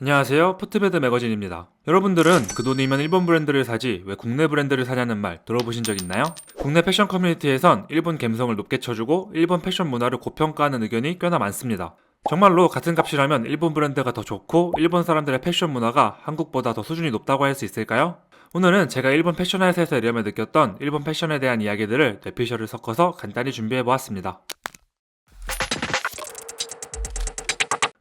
안녕하세요. 푸트베드 매거진입니다. 여러분들은 그 돈이면 일본 브랜드를 사지 왜 국내 브랜드를 사냐는 말 들어보신 적 있나요? 국내 패션 커뮤니티에선 일본 감성을 높게 쳐주고 일본 패션 문화를 고평가하는 의견이 꽤나 많습니다. 정말로 같은 값이라면 일본 브랜드가 더 좋고 일본 사람들의 패션 문화가 한국보다 더 수준이 높다고 할 수 있을까요? 오늘은 제가 일본 패션 회사에서 일하며 느꼈던 일본 패션에 대한 이야기들을 뇌피셜을 섞어서 간단히 준비해보았습니다.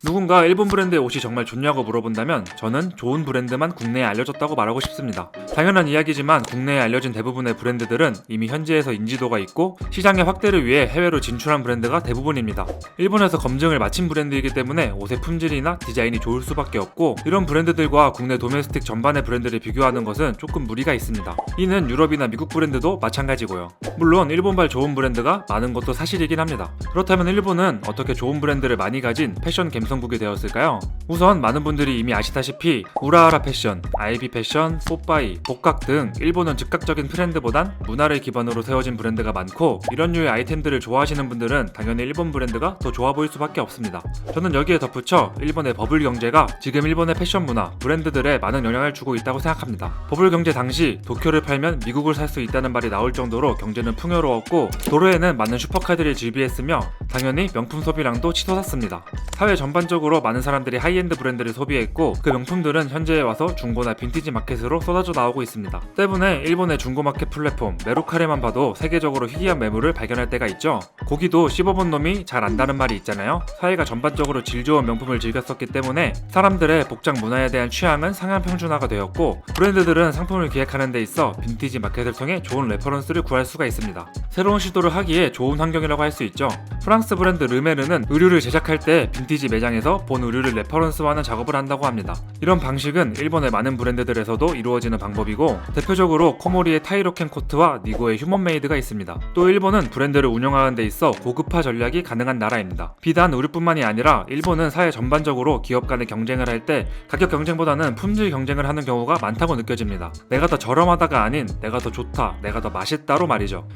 누군가 일본 브랜드의 옷이 정말 좋냐고 물어본다면 저는 좋은 브랜드만 국내에 알려졌다고 말하고 싶습니다. 당연한 이야기지만 국내에 알려진 대부분의 브랜드들은 이미 현지에서 인지도가 있고 시장의 확대를 위해 해외로 진출한 브랜드가 대부분입니다. 일본에서 검증을 마친 브랜드이기 때문에 옷의 품질이나 디자인이 좋을 수밖에 없고 이런 브랜드들과 국내 도메스틱 전반의 브랜드를 비교하는 것은 조금 무리가 있습니다. 이는 유럽이나 미국 브랜드도 마찬가지고요. 물론 일본발 좋은 브랜드가 많은 것도 사실이긴 합니다. 그렇다면 일본은 어떻게 좋은 브랜드를 많이 가진 패션 감성국이 되었을까요? 우선 많은 분들이 이미 아시다시피 우라하라 패션, 아이비 패션, 뽀빠이, 복각 등 일본은 즉각적인 트렌드보단 문화를 기반으로 세워진 브랜드가 많고 이런 류의 아이템들을 좋아하시는 분들은 당연히 일본 브랜드가 더 좋아 보일 수밖에 없습니다. 저는 여기에 덧붙여 일본의 버블 경제가 지금 일본의 패션 문화, 브랜드들에 많은 영향을 주고 있다고 생각합니다. 버블 경제 당시 도쿄를 팔면 미국을 살 수 있다는 말이 나올 정도로 경제는 풍요로웠고 도로에는 많은 슈퍼카들이 즐비했으며 당연히 명품 소비량도 치솟았습니다. 사회 전반적으로 많은 사람들이 하이엔드 브랜드를 소비했고 그 명품들은 현재에 와서 중고나 빈티지 마켓으로 쏟아져 나오고 있습니다. 때문에 일본의 중고마켓 플랫폼 메루카리만 봐도 세계적으로 희귀한 매물을 발견할 때가 있죠. 고기도 씹어본 놈이 잘 안다는 말이 있잖아요. 사회가 전반적으로 질 좋은 명품을 즐겼었기 때문에 사람들의 복장 문화에 대한 취향은 상향 평준화가 되었고 브랜드들은 상품을 기획하는 데 있어 빈티지 마켓을 통해 좋은 레퍼런스를 구할 수가 있습니다. 새로운 시도를 하기에 좋은 환경이라고 할 수 있죠. 프랑스 브랜드 르메르는 의류를 제작할 때 빈티지 매장에서 본 의류를 레퍼런스화하는 작업을 한다고 합니다. 이런 방식은 일본의 많은 브랜드들에서도 이루어지는 방법이고 대표적으로 코모리의 타이로켄 코트와 니고의 휴먼메이드가 있습니다. 또 일본은 브랜드를 운영하는 데 있어 고급화 전략이 가능한 나라입니다. 비단 의류뿐만이 아니라 일본은 사회 전반적으로 기업 간의 경쟁을 할 때 가격 경쟁보다는 품질 경쟁을 하는 경우가 많다고 느껴집니다. 내가 더 저렴하다가 아닌 내가 더 좋다, 내가 더 맛있다로 말이죠.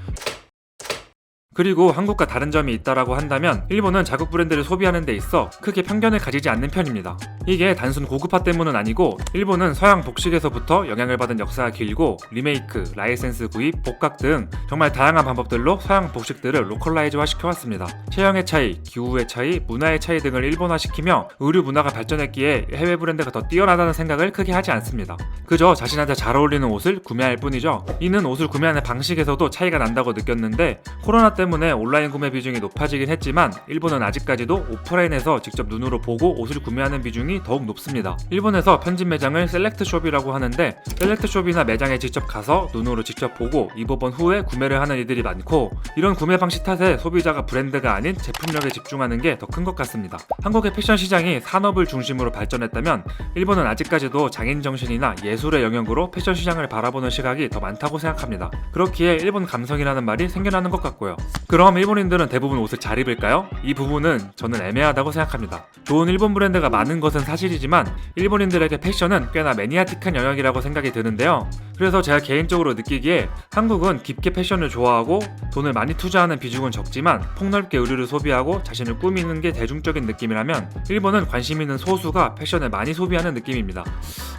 그리고 한국과 다른 점이 있다라고 한다면 일본은 자국 브랜드를 소비하는 데 있어 크게 편견을 가지지 않는 편입니다. 이게 단순 고급화 때문은 아니고 일본은 서양 복식에서부터 영향을 받은 역사가 길고 리메이크, 라이센스 구입, 복각 등 정말 다양한 방법들로 서양 복식들을 로컬라이즈화 시켜왔습니다. 체형의 차이, 기후의 차이, 문화의 차이 등을 일본화시키며 의류 문화가 발전했기에 해외 브랜드가 더 뛰어나다는 생각을 크게 하지 않습니다. 그저 자신한테 잘 어울리는 옷을 구매할 뿐이죠. 이는 옷을 구매하는 방식에서도 차이가 난다고 느꼈는데 코로나 때문에 온라인 구매 비중이 높아지긴 했지만 일본은 아직까지도 오프라인에서 직접 눈으로 보고 옷을 구매하는 비중이 더욱 높습니다. 일본에서 편집 매장을 셀렉트숍이라고 하는데 셀렉트숍이나 매장에 직접 가서 눈으로 직접 보고 입어본 후에 구매를 하는 이들이 많고 이런 구매 방식 탓에 소비자가 브랜드가 아닌 제품력에 집중하는 게 더 큰 것 같습니다. 한국의 패션 시장이 산업을 중심으로 발전했다면 일본은 아직까지도 장인 정신이나 예술의 영역으로 패션 시장을 바라보는 시각이 더 많다고 생각합니다. 그렇기에 일본 감성이라는 말이 생겨나는 것 같고요. 그럼 일본인들은 대부분 옷을 잘 입을까요? 이 부분은 저는 애매하다고 생각합니다. 좋은 일본 브랜드가 많은 것은 사실이지만 일본인들에게 패션은 꽤나 매니아틱한 영역이라고 생각이 드는데요. 그래서 제가 개인적으로 느끼기에 한국은 깊게 패션을 좋아하고 돈을 많이 투자하는 비중은 적지만 폭넓게 의류를 소비하고 자신을 꾸미는 게 대중적인 느낌이라면 일본은 관심 있는 소수가 패션을 많이 소비하는 느낌입니다.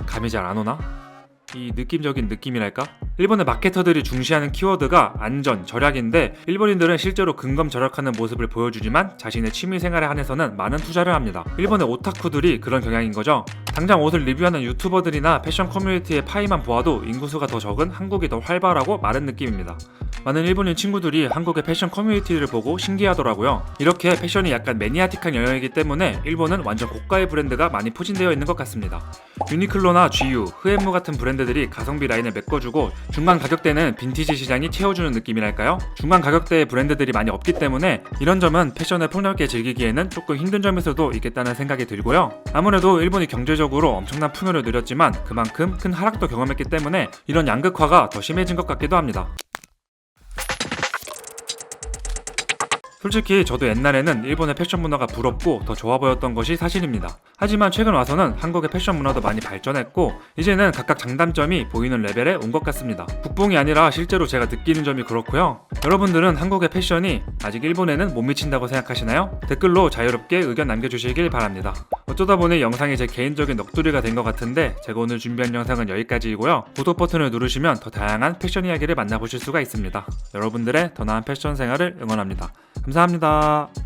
감이 잘 안 오나? 이 느낌적인 느낌이랄까? 일본의 마케터들이 중시하는 키워드가 안전, 절약인데 일본인들은 실제로 근검절약하는 모습을 보여주지만 자신의 취미생활에 한해서는 많은 투자를 합니다. 일본의 오타쿠들이 그런 경향인 거죠. 당장 옷을 리뷰하는 유튜버들이나 패션 커뮤니티의 파이만 보아도 인구수가 더 적은 한국이 더 활발하고 마른 느낌입니다. 많은 일본인 친구들이 한국의 패션 커뮤니티를 보고 신기하더라고요. 이렇게 패션이 약간 매니아틱한 영역이기 때문에 일본은 완전 고가의 브랜드가 많이 포진되어 있는 것 같습니다. 유니클로나 GU, 흐엠무 같은 브랜드들이 가성비 라인을 메꿔주고 중간 가격대는 빈티지 시장이 채워주는 느낌이랄까요? 중간 가격대의 브랜드들이 많이 없기 때문에 이런 점은 패션을 폭넓게 즐기기에는 조금 힘든 점일 수도 있겠다는 생각이 들고요. 아무래도 일본이 경제적으로 엄청난 풍요를 누렸지만 그만큼 큰 하락도 경험했기 때문에 이런 양극화가 더 심해진 것 같기도 합니다. 솔직히 저도 옛날에는 일본의 패션 문화가 부럽고 더 좋아 보였던 것이 사실입니다. 하지만 최근 와서는 한국의 패션 문화도 많이 발전했고 이제는 각각 장단점이 보이는 레벨에 온 것 같습니다. 국뽕이 아니라 실제로 제가 느끼는 점이 그렇고요. 여러분들은 한국의 패션이 아직 일본에는 못 미친다고 생각하시나요? 댓글로 자유롭게 의견 남겨주시길 바랍니다. 어쩌다 보니 영상이 제 개인적인 넋두리가 된 것 같은데 제가 오늘 준비한 영상은 여기까지이고요. 구독 버튼을 누르시면 더 다양한 패션 이야기를 만나보실 수가 있습니다. 여러분들의 더 나은 패션 생활을 응원합니다. 감사합니다.